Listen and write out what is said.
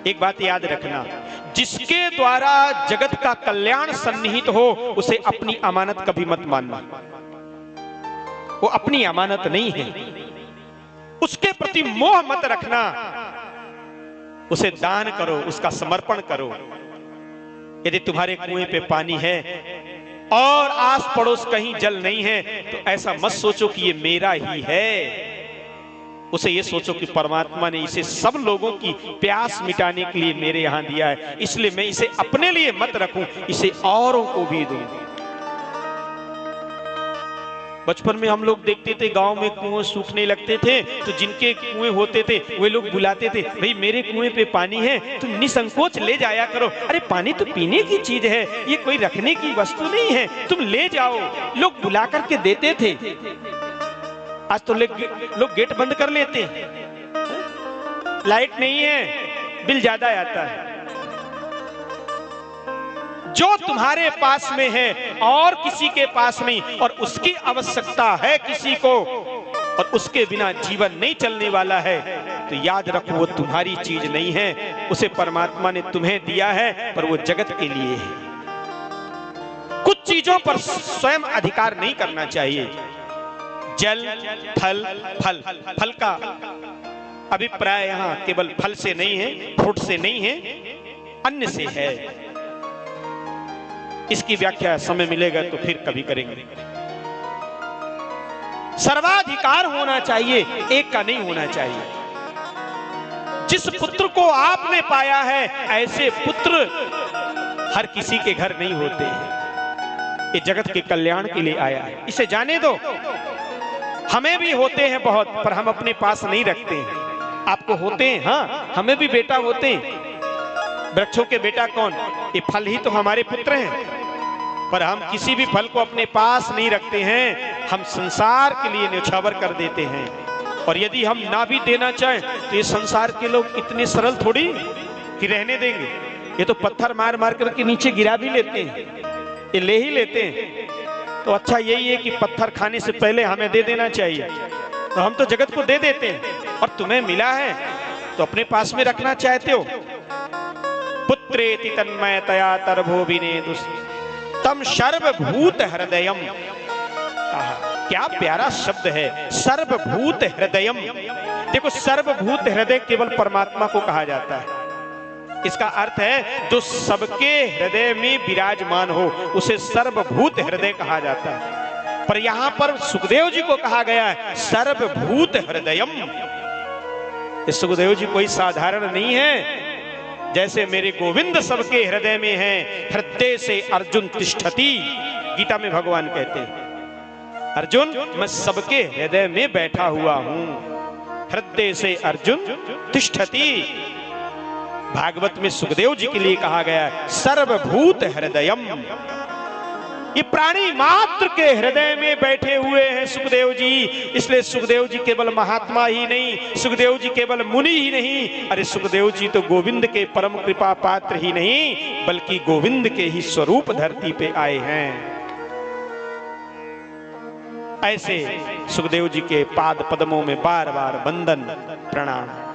एक बात याद रखना, जिसके द्वारा जगत का कल्याण सन्निहित हो उसे अपनी अमानत कभी मत मानना। वो अपनी अमानत नहीं है, उसके प्रति मोह मत रखना। उसे दान करो, उसका समर्पण करो। यदि तुम्हारे कुएं पे पानी है और आस पड़ोस कहीं जल नहीं है तो ऐसा मत सोचो कि ये मेरा ही है। उसे ये सोचो कि परमात्मा ने इसे सब लोगों की प्यास मिटाने के लिए मेरे यहां दिया है, इसलिए मैं इसे अपने लिए मत रखूं, इसे औरों को भी दूं। बचपन में हम लोग देखते थे गांव में कुएं सूखने लगते थे तो जिनके कुएं होते थे वे लोग बुलाते थे, भाई मेरे कुएं पे पानी है, तुम निसंकोच ले जाया करो। अरे पानी तो पीने की चीज है, ये कोई रखने की वस्तु नहीं है, तुम ले जाओ। लोग बुला करके देते थे। आज तो लोग गेट बंद कर लेते हैं, लाइट नहीं है, बिल ज्यादा आता है। जो तुम्हारे पास में है और किसी के पास नहीं, और उसकी आवश्यकता है किसी को, और उसके बिना जीवन नहीं चलने वाला है, तो याद रखो वो तुम्हारी चीज नहीं है, उसे परमात्मा ने तुम्हें दिया है, पर वो जगत के लिए है। कुछ चीजों पर स्वयं अधिकार नहीं करना चाहिए। जल, थल, फल। फल का अभिप्राय यहाँ केवल फल से नहीं है, फ्रूट से नहीं है, अन्न से है। इसकी व्याख्या समय मिलेगा तो फिर कभी करेंगे। सर्वाधिकार होना चाहिए, एक का नहीं होना चाहिए। जिस पुत्र को आपने पाया है ऐसे पुत्र हर किसी के घर नहीं होते हैं। ये जगत के कल्याण के लिए आया है, इसे जाने दो। हमें भी होते हैं बहुत, पर हम अपने पास नहीं रखते हैं। आपको होते हैं, हाँ, हमें भी बेटा होते हैं। वृक्षों के बेटा कौन? ये फल ही तो हमारे पुत्र हैं, पर हम किसी भी फल को अपने पास नहीं रखते हैं। हम संसार के लिए न्यौछावर कर देते हैं। और यदि हम ना भी देना चाहें तो ये संसार के लोग इतने सरल थोड़ी कि रहने देंगे। ये तो पत्थर मार मार करके नीचे गिरा भी लेते हैं, ये ले ही लेते हैं। तो अच्छा यही है कि पत्थर खाने से पहले हमें दे देना चाहिए। तो हम तो जगत को दे देते हैं, और तुम्हें मिला है तो अपने पास में रखना चाहते हो। पुत्रेति तन्मयतया तरभो विनेदुस् तम सर्वभूत हृदयम। कहा, क्या प्यारा शब्द है, सर्वभूत हृदयम। देखो, सर्वभूत हृदय केवल परमात्मा को कहा जाता है। इसका अर्थ है जो सबके हृदय में विराजमान हो उसे सर्वभूत हृदय कहा जाता है। पर यहां पर सुखदेव जी को कहा गया है सर्वभूत हृदयम। सुखदेव जी कोई साधारण नहीं है। जैसे मेरे गोविंद सबके हृदय में है, हृदय से अर्जुन तिष्ठति। गीता में भगवान कहते हैं, अर्जुन मैं सबके हृदय में बैठा हुआ हूं। हृदय से अर्जुन तिष्ठति। भागवत में सुखदेव जी के लिए कहा गया है सर्वभूत हृदयम। ये प्राणी मात्र के हृदय में बैठे हुए हैं सुखदेव जी। इसलिए सुखदेव जी केवल महात्मा ही नहीं, सुखदेव जी केवल मुनि ही नहीं, अरे सुखदेव जी तो गोविंद के परम कृपा पात्र ही नहीं बल्कि गोविंद के ही स्वरूप धरती पे आए हैं। ऐसे सुखदेव जी के पाद पद्मों में बार बार वंदन प्रणाम।